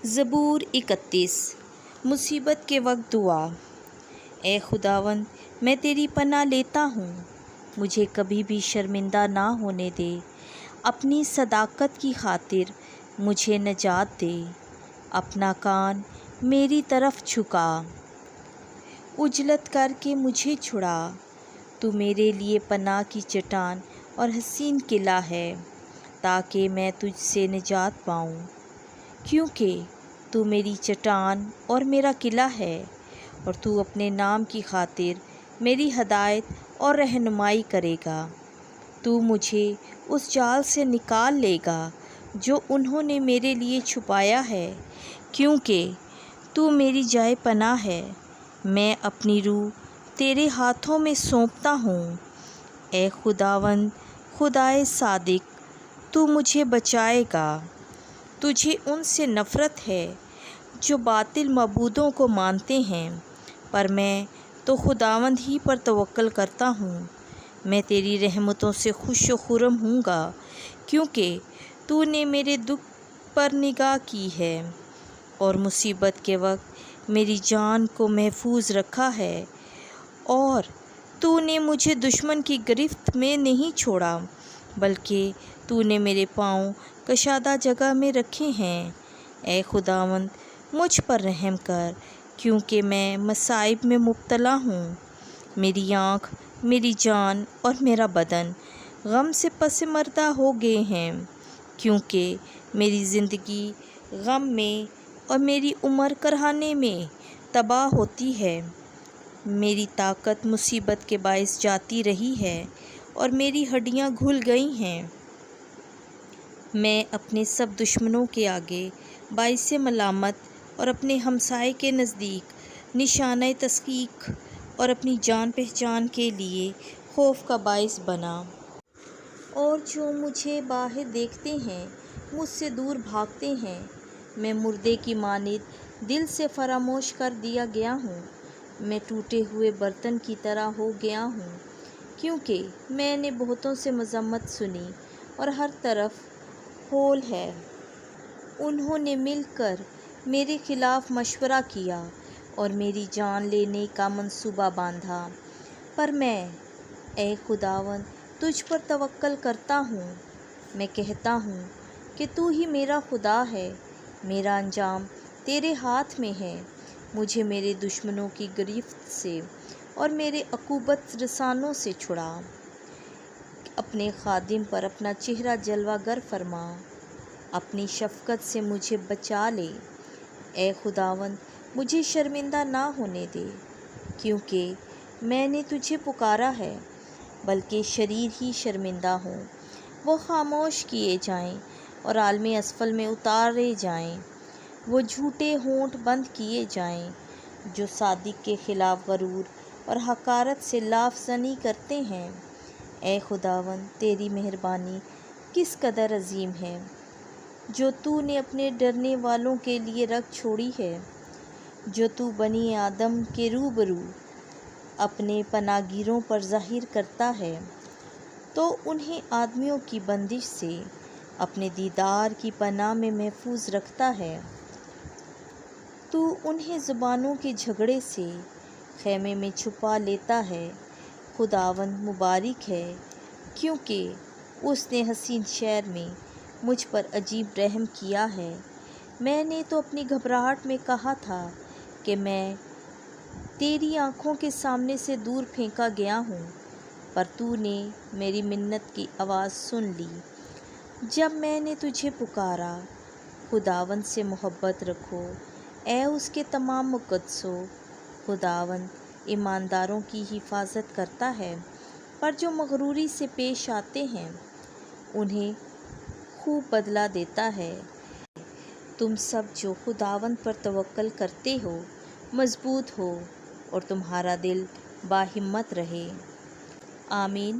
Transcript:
زبور 31۔ مصیبت کے وقت دعا۔ اے خداوند، میں تیری پناہ لیتا ہوں، مجھے کبھی بھی شرمندہ نہ ہونے دے، اپنی صداقت کی خاطر مجھے نجات دے، اپنا کان میری طرف جھکا، عجلت کر کے مجھے چھڑا۔ تو میرے لیے پناہ کی چٹان اور حسین قلعہ ہے، تاکہ میں تجھ سے نجات پاؤں، کیونکہ تو میری چٹان اور میرا قلعہ ہے، اور تو اپنے نام کی خاطر میری ہدایت اور رہنمائی کرے گا۔ تو مجھے اس جال سے نکال لے گا جو انہوں نے میرے لیے چھپایا ہے، کیونکہ تو میری جائے پناہ ہے۔ میں اپنی روح تیرے ہاتھوں میں سونپتا ہوں۔ اے خداوند خدائے صادق، تو مجھے بچائے گا۔ تجھے ان سے نفرت ہے جو باطل معبودوں کو مانتے ہیں، پر میں تو خداوند ہی پر توکل کرتا ہوں۔ میں تیری رحمتوں سے خوش و خرم ہوں گا، کیونکہ تو نے میرے دکھ پر نگاہ کی ہے، اور مصیبت کے وقت میری جان کو محفوظ رکھا ہے، اور تو نے مجھے دشمن کی گرفت میں نہیں چھوڑا، بلکہ تو نے میرے پاؤں کشادہ جگہ میں رکھے ہیں۔ اے خداوند، مجھ پر رحم کر، کیونکہ میں مصائب میں مبتلا ہوں۔ میری آنکھ، میری جان اور میرا بدن غم سے پسماردہ ہو گئے ہیں، کیونکہ میری زندگی غم میں اور میری عمر کرہنے میں تباہ ہوتی ہے۔ میری طاقت مصیبت کے باعث جاتی رہی ہے، اور میری ہڈیاں گھل گئی ہیں۔ میں اپنے سب دشمنوں کے آگے باعث ملامت اور اپنے ہمسائے کے نزدیک نشانہ تشویش اور اپنی جان پہچان کے لیے خوف کا باعث بنا، اور جو مجھے باہر دیکھتے ہیں مجھ سے دور بھاگتے ہیں۔ میں مردے کی مانند دل سے فراموش کر دیا گیا ہوں، میں ٹوٹے ہوئے برتن کی طرح ہو گیا ہوں، کیونکہ میں نے بہتوں سے مذمت سنی اور ہر طرف ہول ہے۔ انہوں نے مل کر میرے خلاف مشورہ کیا اور میری جان لینے کا منصوبہ باندھا، پر میں، اے خداوند، تجھ پر توکل کرتا ہوں۔ میں کہتا ہوں کہ تو ہی میرا خدا ہے، میرا انجام تیرے ہاتھ میں ہے۔ مجھے میرے دشمنوں کی گرفت سے اور میرے عقوبت رسانوں سے چھڑا۔ اپنے خادم پر اپنا چہرہ جلوہ گر فرما، اپنی شفقت سے مجھے بچا لے۔ اے خداوند، مجھے شرمندہ نہ ہونے دے، کیونکہ میں نے تجھے پکارا ہے۔ بلکہ شریر ہی شرمندہ ہوں، وہ خاموش کیے جائیں اور عالم اسفل میں اتارے جائیں۔ وہ جھوٹے ہونٹ بند کیے جائیں جو صادق کے خلاف غرور اور حقارت سے لاف زنی کرتے ہیں۔ اے خداوند، تیری مہربانی کس قدر عظیم ہے، جو تو نے اپنے ڈرنے والوں کے لیے رکھ چھوڑی ہے۔ جو تو بنی آدم کے روبرو اپنے پناہ گیروں پر ظاہر کرتا ہے، تو انہیں آدمیوں کی بندش سے اپنے دیدار کی پناہ میں محفوظ رکھتا ہے۔ تو انہیں زبانوں کے جھگڑے سے خیمے میں چھپا لیتا ہے۔ خداوند مبارک ہے، کیونکہ اس نے حسین شہر میں مجھ پر عجیب رحم کیا ہے۔ میں نے تو اپنی گھبراہٹ میں کہا تھا کہ میں تیری آنکھوں کے سامنے سے دور پھینکا گیا ہوں، پر تو نے میری منت کی آواز سن لی۔ جب میں نے تجھے پکارا، خداوند سے محبت رکھو، اے اس کے تمام مقدسو۔ خداوند ایمانداروں کی حفاظت کرتا ہے، پر جو مغروری سے پیش آتے ہیں انہیں خوب بدلہ دیتا ہے۔ تم سب جو خداوند پر توکل کرتے ہو مضبوط ہو، اور تمہارا دل باہمت رہے۔ آمین۔